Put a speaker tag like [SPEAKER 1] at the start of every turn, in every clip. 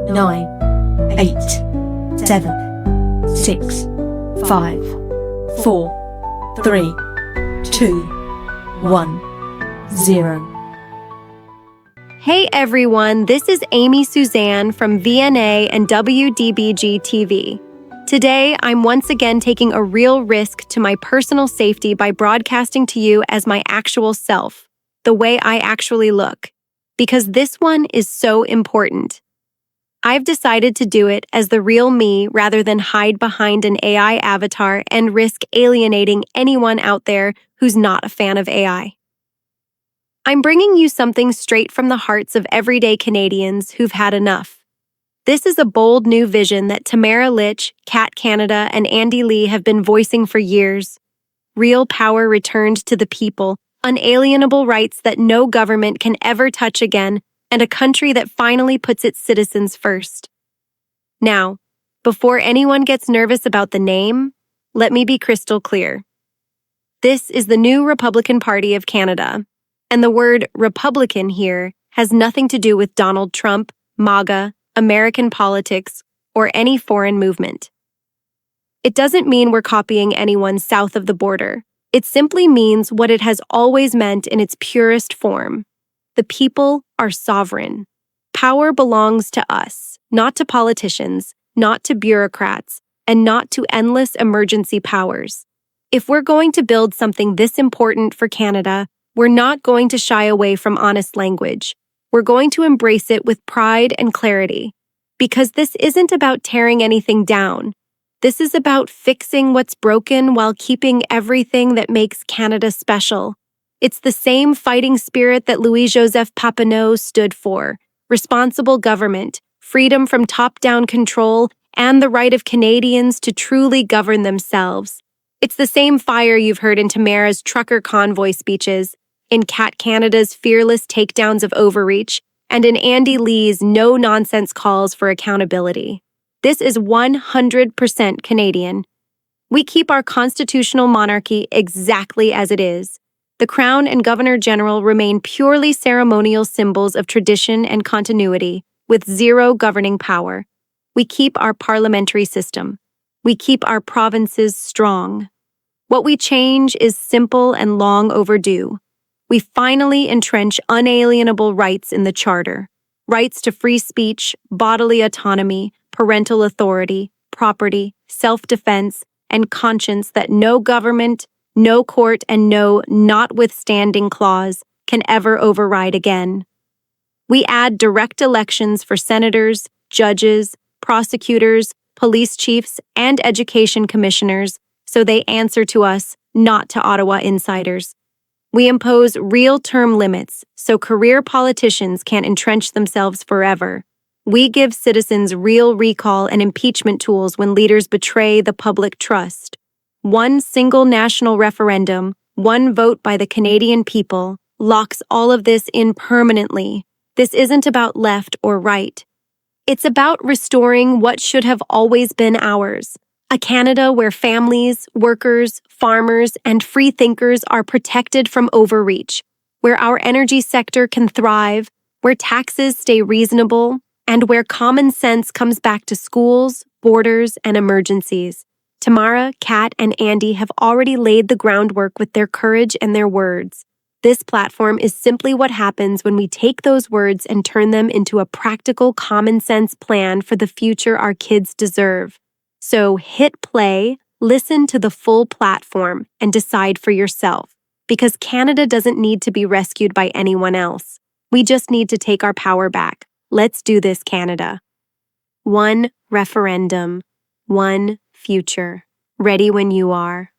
[SPEAKER 1] 9, 8, 7, 6, 5, 4, 3, 2, 1, 0.
[SPEAKER 2] Hey everyone, this is Amy Suzanne from VNA and WDBG-TV. Today, I'm once again taking a real risk to my personal safety by broadcasting to you as my actual self, the way I actually look, because this one is so important. I've decided to do it as the real me rather than hide behind an AI avatar and risk alienating anyone out there who's not a fan of AI. I'm bringing you something straight from the hearts of everyday Canadians who've had enough. This is a bold new vision that Tamara Lich, Kanada, and Andy Lee have been voicing for years. Real power returned to the people, unalienable rights that no government can ever touch again, and a country that finally puts its citizens first. Now, before anyone gets nervous about the name, let me be crystal clear. This is the new Republican Party of Canada, and the word Republican here has nothing to do with Donald Trump, MAGA, American politics, or any foreign movement. It doesn't mean we're copying anyone south of the border. It simply means what it has always meant in its purest form. The people are sovereign. Power belongs to us, not to politicians, not to bureaucrats, and not to endless emergency powers. If we're going to build something this important for Canada, we're not going to shy away from honest language. We're going to embrace it with pride and clarity, because this isn't about tearing anything down. This is about fixing what's broken while keeping everything that makes Canada special. It's the same fighting spirit that Louis-Joseph Papineau stood for: responsible government, freedom from top-down control, and the right of Canadians to truly govern themselves. It's the same fire you've heard in Tamara's trucker convoy speeches, in Kanada's fearless takedowns of overreach, and in Andy Lee's no-nonsense calls for accountability. This is 100% Canadian. We keep our constitutional monarchy exactly as it is. The Crown and Governor-General remain purely ceremonial symbols of tradition and continuity, with zero governing power. We keep our parliamentary system. We keep our provinces strong. What we change is simple and long overdue. We finally entrench unalienable rights in the Charter: rights to free speech, bodily autonomy, parental authority, property, self-defense, and conscience that no government, no court, and no notwithstanding clause can ever override again. We add direct elections for senators, judges, prosecutors, police chiefs, and education commissioners so they answer to us, not to Ottawa insiders. We impose real term limits so career politicians can't entrench themselves forever. We give citizens real recall and impeachment tools when leaders betray the public trust. One single national referendum, one vote by the Canadian people, locks all of this in permanently. This isn't about left or right. It's about restoring what should have always been ours: a Canada where families, workers, farmers, and free thinkers are protected from overreach, where our energy sector can thrive, where taxes stay reasonable, and where common sense comes back to schools, borders, and emergencies. Tamara, Kat, and Andy have already laid the groundwork with their courage and their words. This platform is simply what happens when we take those words and turn them into a practical, common-sense plan for the future our kids deserve. So hit play, listen to the full platform, and decide for yourself, because Canada doesn't need to be rescued by anyone else. We just need to take our power back. Let's do this, Canada. One referendum, one future. Ready when you are.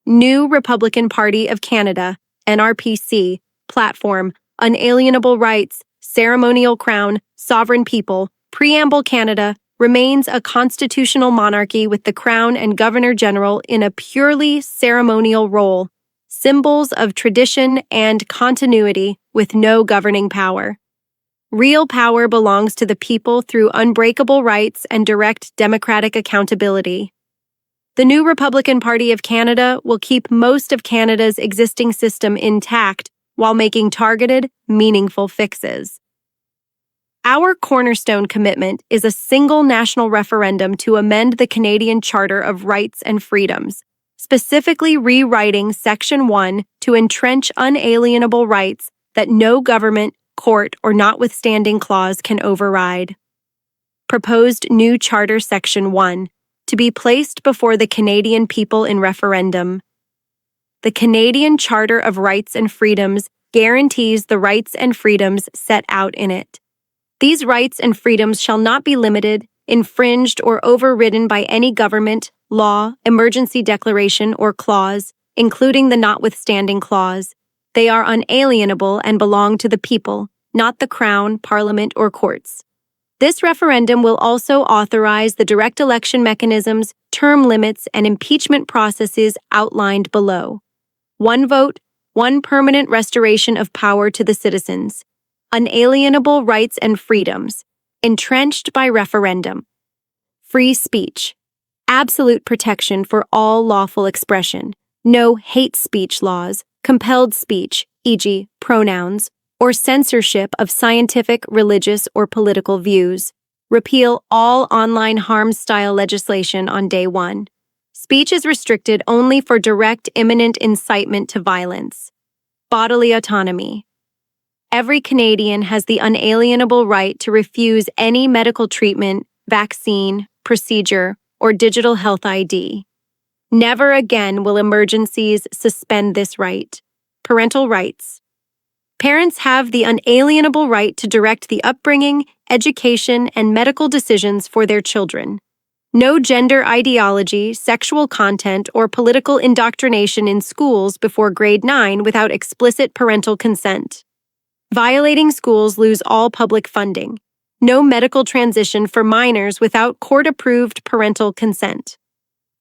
[SPEAKER 2] New Republican Party of Canada, NRPC, platform: unalienable rights, ceremonial crown, sovereign people, preamble. Canada remains a constitutional monarchy with the Crown and Governor-General in a purely ceremonial role, symbols of tradition and continuity with no governing power. Real power belongs to the people through unbreakable rights and direct democratic accountability. The new Republican Party of Canada will keep most of Canada's existing system intact while making targeted, meaningful fixes. Our cornerstone commitment is a single national referendum to amend the Canadian Charter of Rights and Freedoms, specifically rewriting Section 1 to entrench unalienable rights that no government, court, or notwithstanding clause can override. Proposed new Charter Section 1 to be placed before the Canadian people in referendum. The Canadian Charter of Rights and Freedoms guarantees the rights and freedoms set out in it. These rights and freedoms shall not be limited, infringed, or overridden by any government, law, emergency declaration, or clause, including the notwithstanding clause. They are unalienable and belong to the people, not the Crown, Parliament, or courts. This referendum will also authorize the direct election mechanisms, term limits, and impeachment processes outlined below. One vote, one permanent restoration of power to the citizens. Unalienable rights and freedoms, entrenched by referendum. Free speech. Absolute protection for all lawful expression. No hate speech laws, compelled speech, e.g., pronouns, or censorship of scientific, religious, or political views. Repeal all online harm-style legislation on day one. Speech is restricted only for direct, imminent incitement to violence. Bodily autonomy. Every Canadian has the unalienable right to refuse any medical treatment, vaccine, procedure, or digital health ID. Never again will emergencies suspend this right. Parental rights. Parents have the unalienable right to direct the upbringing, education, and medical decisions for their children. No gender ideology, sexual content, or political indoctrination in schools before grade 9 without explicit parental consent. Violating schools lose all public funding. No medical transition for minors without court-approved parental consent.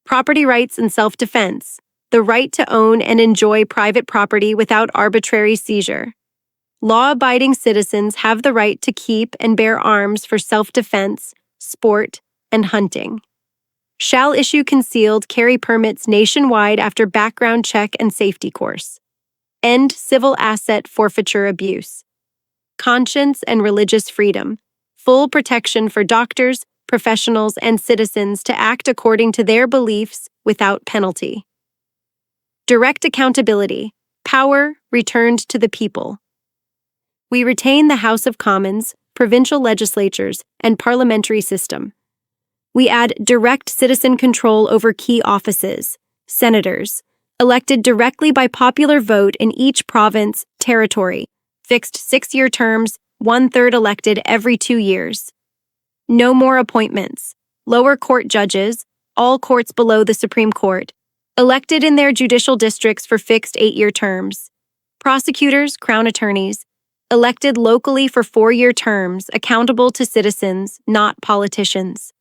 [SPEAKER 2] Property rights and self-defense. The right to own and enjoy private property without arbitrary seizure. Law-abiding citizens have the right to keep and bear arms for self-defense, sport, and hunting. Shall issue concealed carry permits nationwide after background check and safety course. End civil asset forfeiture abuse. Conscience and religious freedom. Full protection for doctors, professionals, and citizens to act according to their beliefs without penalty. Direct accountability. Power returned to the people. We retain the House of Commons, provincial legislatures, and parliamentary system. We add direct citizen control over key offices, senators, elected directly by popular vote in each province, territory, fixed 6-year terms, 1/3 elected every 2 years. No more appointments. Lower court judges, all courts below the Supreme Court, elected in their judicial districts for fixed 8-year terms. Prosecutors, crown attorneys, elected locally for 4-year terms, accountable to citizens, not politicians.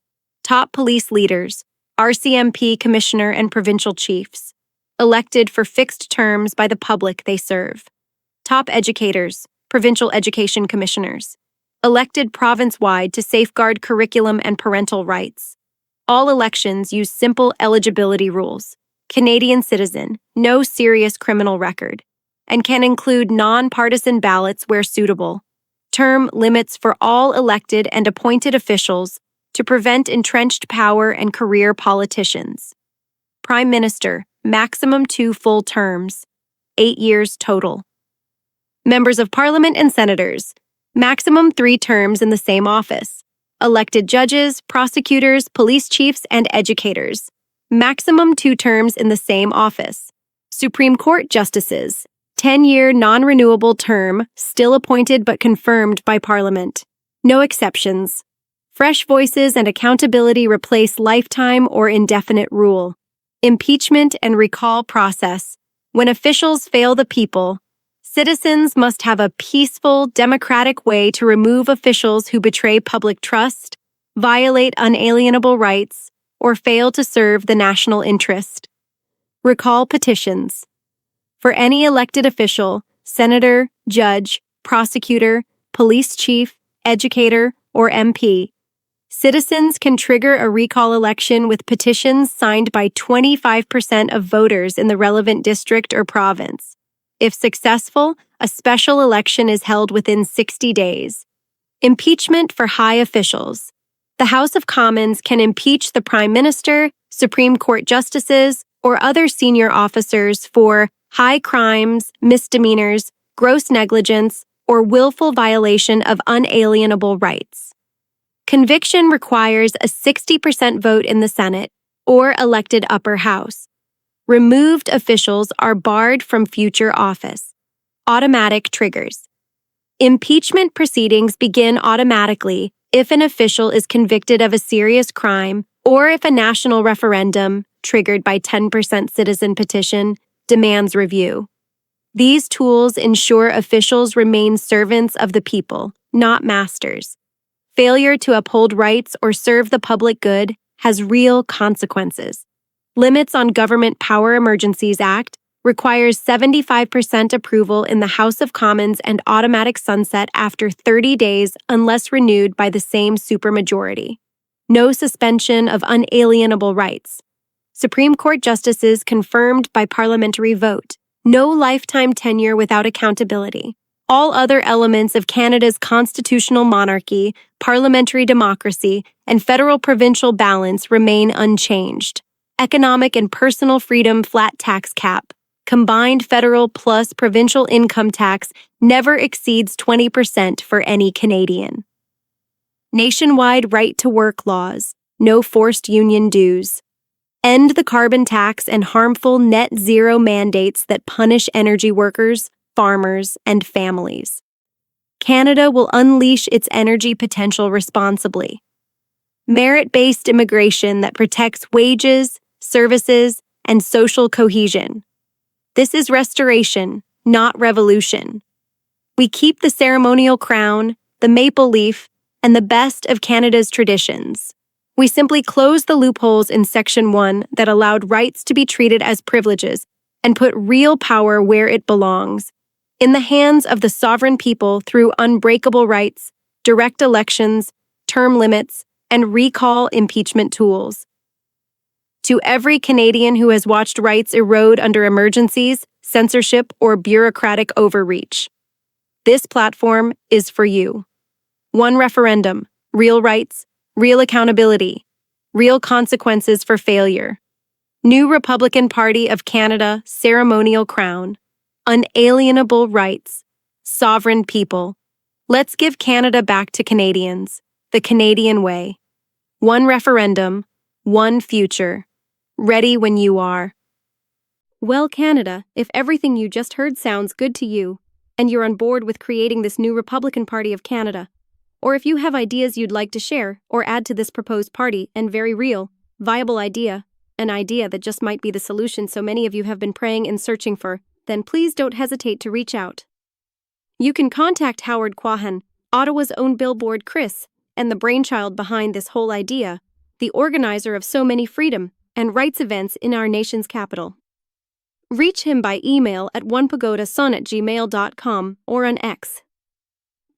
[SPEAKER 2] Top police leaders, RCMP commissioner and provincial chiefs, elected for fixed terms by the public they serve. Top educators, provincial education commissioners, elected province-wide to safeguard curriculum and parental rights. All elections use simple eligibility rules. Canadian citizen, no serious criminal record, and can include non-partisan ballots where suitable. Term limits for all elected and appointed officials to prevent entrenched power and career politicians. Prime Minister, maximum 2 full terms, 8 years total. Members of Parliament and Senators, maximum 3 terms in the same office. Elected judges, prosecutors, police chiefs, and educators, maximum 2 terms in the same office. Supreme Court justices, 10-year non-renewable term, still appointed but confirmed by Parliament. No exceptions. Fresh voices and accountability replace lifetime or indefinite rule. Impeachment and recall process. When officials fail the people, citizens must have a peaceful, democratic way to remove officials who betray public trust, violate unalienable rights, or fail to serve the national interest. Recall petitions. For any elected official, senator, judge, prosecutor, police chief, educator, or MP, Citizens can trigger a recall election with petitions signed by 25% of voters in the relevant district or province. If successful, a special election is held within 60 days. Impeachment for high officials. The House of Commons can impeach the Prime Minister, Supreme Court justices, or other senior officers for high crimes, misdemeanors, gross negligence, or willful violation of unalienable rights. Conviction requires a 60% vote in the Senate or elected upper house. Removed officials are barred from future office. Automatic triggers. Impeachment proceedings begin automatically if an official is convicted of a serious crime or if a national referendum, triggered by 10% citizen petition, demands review. These tools ensure officials remain servants of the people, not masters. Failure to uphold rights or serve the public good has real consequences. Limits on Government Power Emergencies Act requires 75% approval in the House of Commons and automatic sunset after 30 days unless renewed by the same supermajority. No suspension of unalienable rights. Supreme Court justices confirmed by parliamentary vote. No lifetime tenure without accountability. All other elements of Canada's constitutional monarchy, parliamentary democracy, and federal-provincial balance remain unchanged. Economic and personal freedom flat tax cap. Combined federal plus provincial income tax never exceeds 20% for any Canadian. Nationwide right-to-work laws. No forced union dues. End the carbon tax and harmful net zero mandates that punish energy workers, farmers, and families. Canada will unleash its energy potential responsibly. Merit-based immigration that protects wages, services, and social cohesion. This is restoration, not revolution. We keep the ceremonial crown, the maple leaf, and the best of Canada's traditions. We simply closed the loopholes in Section 1 that allowed rights to be treated as privileges and put real power where it belongs, in the hands of the sovereign people through unbreakable rights, direct elections, term limits, and recall impeachment tools. To every Canadian who has watched rights erode under emergencies, censorship, or bureaucratic overreach, this platform is for you. One referendum, real rights, real accountability, real consequences for failure. New Republican Party of Canada ceremonial crown. Unalienable rights. Sovereign people. Let's give Canada back to Canadians. The Canadian way. One referendum, one future. Ready when you are. Well, Canada, if everything you just heard sounds good to you, and you're on board with creating this new Republican Party of Canada, or if you have ideas you'd like to share or add to this proposed party and very real, viable idea, an idea that just might be the solution so many of you have been praying and searching for, then please don't hesitate to reach out. You can contact Howard Quahan, Ottawa's own Billboard Chris, and the brainchild behind this whole idea, the organizer of so many freedom and rights events in our nation's capital. Reach him by email at onepagodason@gmail.com or on X.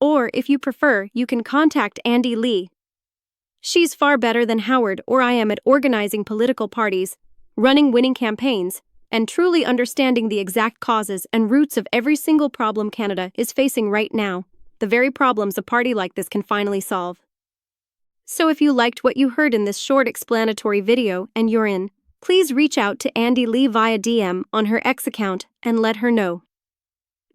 [SPEAKER 2] Or, if you prefer, you can contact Andy Lee. She's far better than Howard or I am at organizing political parties, running winning campaigns, and truly understanding the exact causes and roots of every single problem Canada is facing right now, the very problems a party like this can finally solve. So if you liked what you heard in this short explanatory video and you're in, please reach out to Andy Lee via DM on her X account and let her know.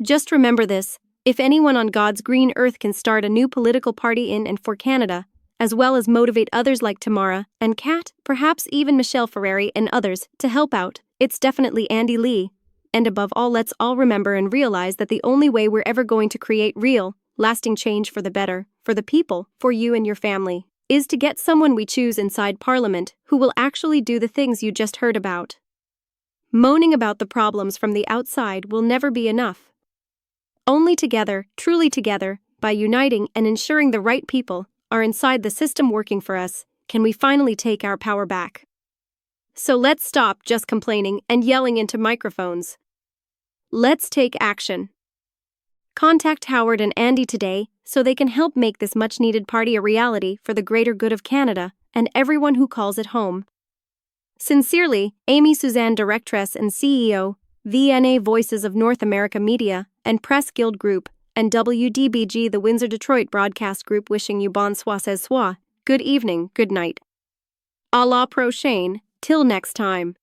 [SPEAKER 2] Just remember this. If anyone on God's green earth can start a new political party in and for Canada, as well as motivate others like Tamara and Kat, perhaps even Michelle Ferrari and others, to help out, it's definitely Andy Lee. And above all, let's all remember and realize that the only way we're ever going to create real, lasting change for the better, for the people, for you and your family, is to get someone we choose inside Parliament who will actually do the things you just heard about. Moaning about the problems from the outside will never be enough. Only together, truly together, by uniting and ensuring the right people are inside the system working for us, can we finally take our power back. So let's stop just complaining and yelling into microphones. Let's take action. Contact Howard and Andy today so they can help make this much-needed party a reality for the greater good of Canada and everyone who calls it home. Sincerely, Amy Suzanne, Directress and CEO, VNA Voices of North America Media and Press Guild Group, and WDBG the Windsor Detroit Broadcast Group, wishing you bonsoir ce soir, good evening, good night. A la prochaine, till next time.